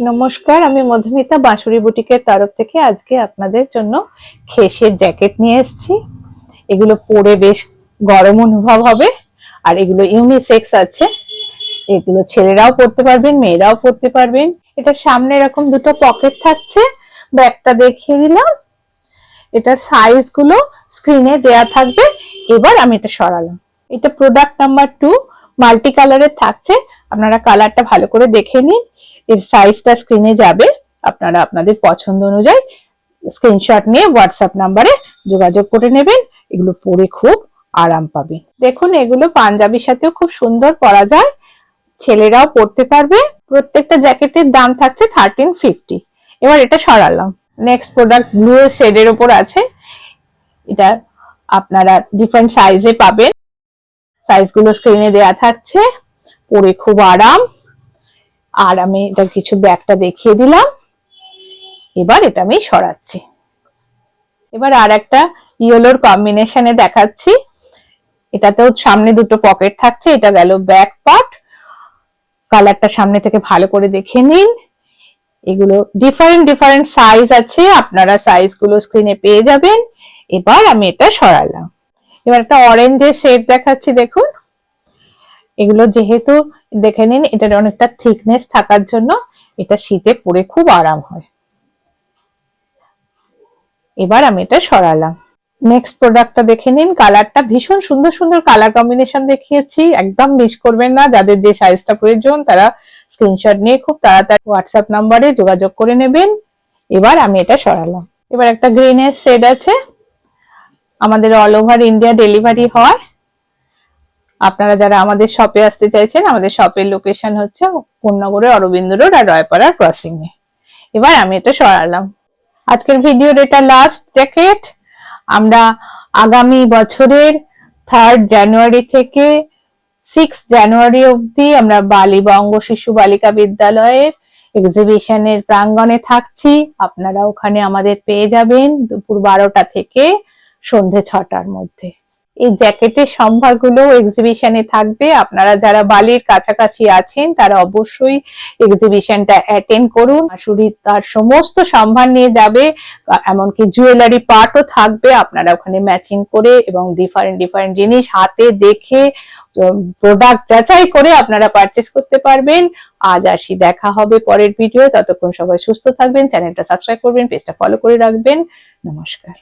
নমস্কার, আমি মধুমিতা বাঁশুরি বুটিকের তরফ থেকে আজকে আপনাদের জন্য খেসের জ্যাকেট নিয়ে এসেছি। এগুলো পরে বেশ গরম অনুভব হবে, আর এগুলো ইউনিসেক্স আছে। এগুলো ছেলেরাও পরতে পারবেন, মেয়েরাও পরতে পারবেন। এটার সামনে এরকম দুটো পকেট থাকছে, ব্যাগটা দেখিয়ে দিলাম। এটার সাইজ গুলো স্ক্রিনে দেয়া থাকবে। এবার আমি এটা সরালাম। এটা প্রোডাক্ট নাম্বার 2, মাল্টি কালারের থাকছে। আপনারা কালারটা ভালো করে দেখে নিন। এর সাইজটা স্ক্রিনে যাবে, আপনারা আপনাদের পছন্দ অনুযায়ী স্ক্রিনশট নিয়ে হোয়াটসঅ্যাপ নাম্বারে যোগাযোগ করে নেবেন। এগুলো পরে খুব আরাম পাবে। দেখুন, এগুলো পাঞ্জাবির সাথেও খুব সুন্দর পরা যায়, ছেলেরাও পরতে পারবে। প্রত্যেকটা জ্যাকেটের দাম থাকছে 1350। এবার এটা সরালাম। নেক্সট প্রোডাক্ট ব্লু শেডের উপর আছে। এটা আপনারা ডিফারেন্ট সাইজে পাবেন, সাইজগুলো স্ক্রিনে দেয়া থাকছে। পরে খুব আরাম। আর আমি এটা কিছু ব্যাগটা দেখিয়ে দিলাম। এবার এটা আমি সরাচ্ছি। এবার আর একটা ইয়েলোর কম্বিনেশনে দেখাচ্ছি। এটাতেও সামনে দুটো পকেট থাকছে। এটা গেল ব্যাক পার্ট। কালারটা সামনে থেকে ভালো করে দেখে নিন। এগুলো ডিফারেন্ট সাইজ আছে, আপনারা সাইজগুলো স্ক্রিনে পেয়ে যাবেন। এবার আমি এটা সরালাম। এবার একটা অরেঞ্জের শেড দেখাচ্ছি, দেখুন। এগুলো যেহেতু দেখে নিন, এটার অনেকটা থিকনেস থাকার জন্য এটা শীতে পরে খুব আরাম হয়। এবার আমি এটা সরালাম। নেক্সট প্রোডাক্টটা দেখে নিন। কালারটা ভীষণ সুন্দর সুন্দর কালার কম্বিনেশন দেখিয়েছি, একদম মিস করবেন না। যাদের যে সাইজটা প্রয়োজন তারা স্ক্রিনশট নিয়ে খুব তাড়াতাড়ি হোয়াটসঅ্যাপ নাম্বারে যোগাযোগ করে নেবেন। এবার আমি এটা সরালাম। এবার একটা গ্রিনের শেড আছে। আমাদের অল ওভার ইন্ডিয়া ডেলিভারি হয়। আপনারা যারা আমাদের শপে আসতে চাইছেন, আমাদের শপের লোকেশন হচ্ছে কোন্নগরের অরবিন্দ রোড আর রয়পাড়ার ক্রসিং এ। এবার আমি এটা সরালাম। আজকের ভিডিওর এটা লাস্ট জ্যাকেট। আমরা আগামী বছরের 3rd জানুয়ারি থেকে 6 জানুয়ারি অবধি আমরা বালিবঙ্গ শিশু বালিকা বিদ্যালয়ের এক্সিবিশনের প্রাঙ্গণে থাকছি। আপনারা ওখানে আমাদের পেয়ে যাবেন দুপুর 12টা থেকে সন্ধে 6টার মধ্যে। এই জ্যাকেটের সম্ভারগুলো এক্সিবিশনে থাকবে। আপনারা যারা বালির কাছাকাছি আছেন তারা অবশ্যই এক্সিবিশনটা অ্যাটেন্ড করুন। বাঁশুরি তার সমস্ত সম্ভার নিয়ে যাবে, এমনকি জুয়েলারি পার্টও থাকবে। আপনারা ওখানে ম্যাচিং করে এবং ডিফারেন্ট জিনিস হাতে দেখে প্রোডাক্ট যাচাই করে আপনারা পারচেস করতে পারবেন। আজ আসি, দেখা হবে পরের ভিডিও। ততক্ষণ সবাই সুস্থ থাকবেন, চ্যানেলটা সাবস্ক্রাইব করবেন, পেজটা ফলো করে রাখবেন। নমস্কার।